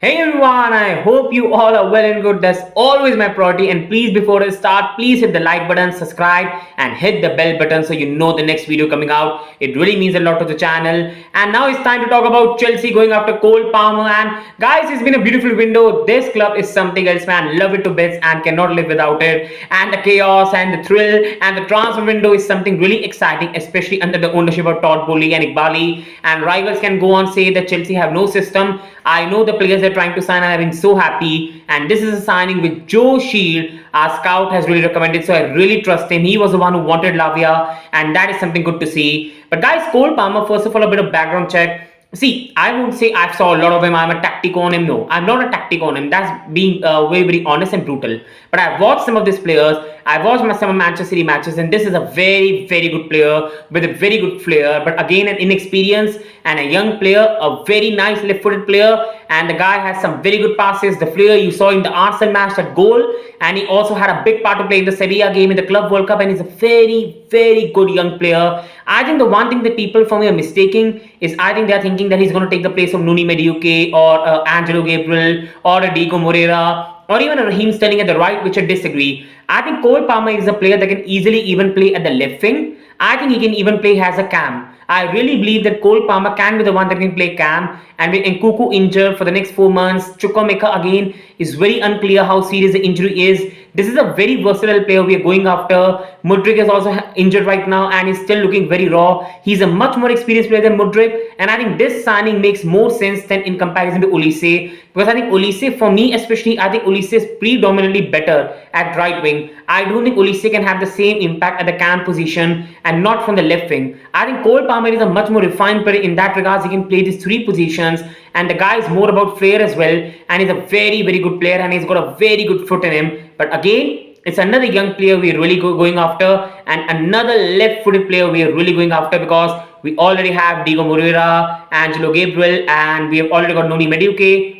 Hey everyone, I hope you all are well and good. That's always my priority. And please, before I start, please hit the like button, subscribe, and hit the bell button so you know the next video coming out. It really means a lot to the channel. And now it's time to talk about Chelsea going after Cole Palmer. And guys, it's been a beautiful window. This club is something else, man. Love it to bits and cannot live without it. And the chaos and the thrill and the transfer window is something really exciting, especially under the ownership of Todd Bowley and Iqbali. And rivals can go on say that Chelsea have no system. I know the players they're trying to sign and I've been so happy. And this is a signing with Joe Shield. Our scout has really recommended, so I really trust him. He was the one who wanted Lavia, and that is something good to see. But guys, Cole Palmer, first of all, a bit of background check. See, I won't say I saw a lot of him. I'm a tactic on him. No, I'm not a tactic on him. That's being very honest and brutal. But I've watched some of these players. I've watched some of Manchester City matches, and this is a very good player with a very good flair. But again, an inexperienced and a young player, a very nice left-footed player, and the guy has some very good passes. The flair you saw in the Arsenal match, that goal, and he also had a big part to play in the Sevilla game in the Club World Cup, and he's a very good young player. I think the one thing that people for me are mistaking is I think they're thinking that he's going to take the place of Noni Madueke or Angelo Gabriel or Diego Moreira or even a Raheem Sterling at the right, which I disagree. I think Cole Palmer is a player that can easily even play at the left wing. I think he can even play as a cam. I really believe that Cole Palmer can be the one that can play cam. And with Nkunku injured for the next 4 months, Chukwuemeka again is very unclear how serious the injury is. This is a very versatile player we are going after. Mudryk is also injured right now and is still looking very raw. He's a much more experienced player than Mudryk, and I think this signing makes more sense than in comparison to Olise, because I think Olise, for me especially, I think Olise is predominantly better at right wing. I don't think Olise can have the same impact at the cam position and not from the left wing. I think Cole Palmer is a much more refined player in that regards. He can play these three positions, and the guy is more about flair as well, and he's a very good player, and he's got a very good foot in him. But again, it's another young player we're really going after, and another left-footed player we are really going after, because we already have Diego Moreira, Angelo Gabriel, and we have already got Noni Madueke.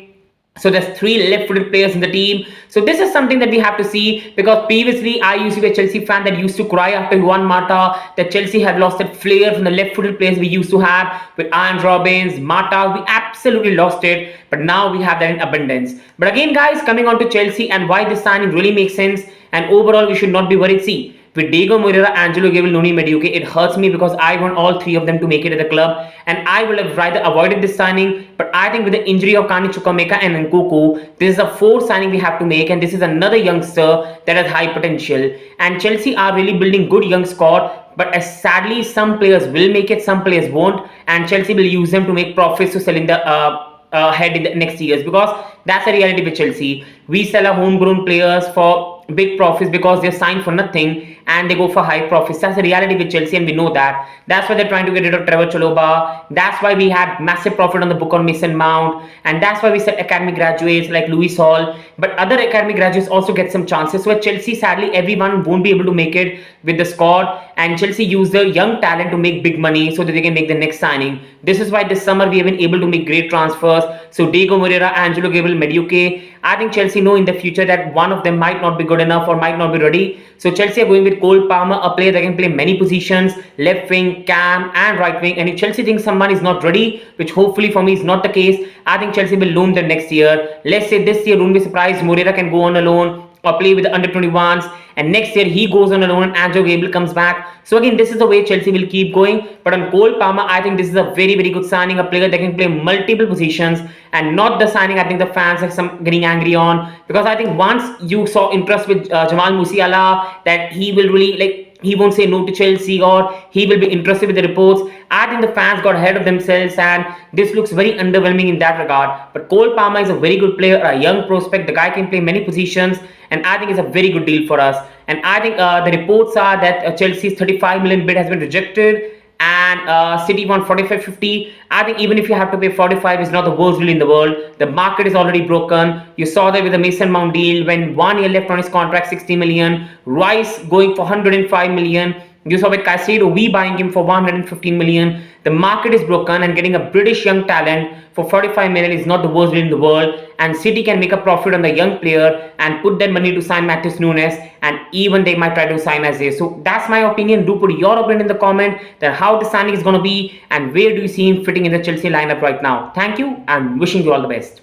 So there's three left-footed players in the team. So this is something that we have to see, because previously I used to be a Chelsea fan that used to cry after Juan Mata that Chelsea had lost that flair from the left-footed players we used to have with Ian Robbins, Mata. We absolutely lost it, but now we have that in abundance. But again, guys, coming on to Chelsea and why this signing really makes sense, and overall we should not be worried. See, with Diego Moreira, Angelo Gabriel, Noni Madueke, it hurts me because I want all three of them to make it at the club, and I would have rather avoided this signing. But I think with the injury of Kani Chukwuemeka and Nkunku, this is a fourth signing we have to make, and this is another youngster that has high potential. And Chelsea are really building good young squad, but sadly some players will make it, some players won't, and Chelsea will use them to make profits to sell in the head in the next years, because that's the reality with Chelsea. We sell our homegrown players for big profits because they're signed for nothing and they go for high profits. That's the reality with Chelsea, and we know that. That's why they're trying to get rid of Trevor Chalobah. That's why we had massive profit on the book on Mason Mount, and that's why we said academy graduates like Lewis Hall. But other academy graduates also get some chances. So at Chelsea, sadly, everyone won't be able to make it with the squad, and Chelsea use the young talent to make big money so that they can make the next signing. This is why this summer we have been able to make great transfers. So Diego Moreira, Angelo Gabriel, Madueke. I think Chelsea know in the future that one of them might not be good enough or might not be ready. So Chelsea are going with Cole Palmer, a player that can play many positions, left wing, cam, and right wing. And if Chelsea thinks someone is not ready, which hopefully for me is not the case, I think Chelsea will loan them next year. Let's say this year, don't be surprised, Moreira can go on a loan or play with the under 21s, and next year he goes on a loan and Angelo Gabriel comes back. So again, this is the way Chelsea will keep going. But on Cole Palmer, I think this is a very good signing, a player that can play multiple positions, and not the signing I think the fans are some getting angry on, because I think once you saw interest with Jamal Musiala, that he will really he won't say no to Chelsea, or he will be interested with the reports. I think the fans got ahead of themselves, and this looks very underwhelming in that regard. But Cole Palmer is a very good player, a young prospect. The guy can play many positions, and I think it's a very good deal for us. And I think the reports are that Chelsea's 35 million bid has been rejected, and City want 45-50. I think even if you have to pay 45, it's not the worst deal in the world. The market is already broken. You saw that with the Mason Mount deal, when 1 year left on his contract, 60 million. Rice going for 105 million. You saw with Caicedo, we buying him for 115 million. The market is broken, and getting a British young talent for 45 million is not the worst deal in the world. And City can make a profit on the young player and put that money to sign Matheus Nunes, and even they might try to sign Eze. So that's my opinion. Do put your opinion in the comment that how the signing is going to be and where do you see him fitting in the Chelsea lineup right now. Thank you, and wishing you all the best.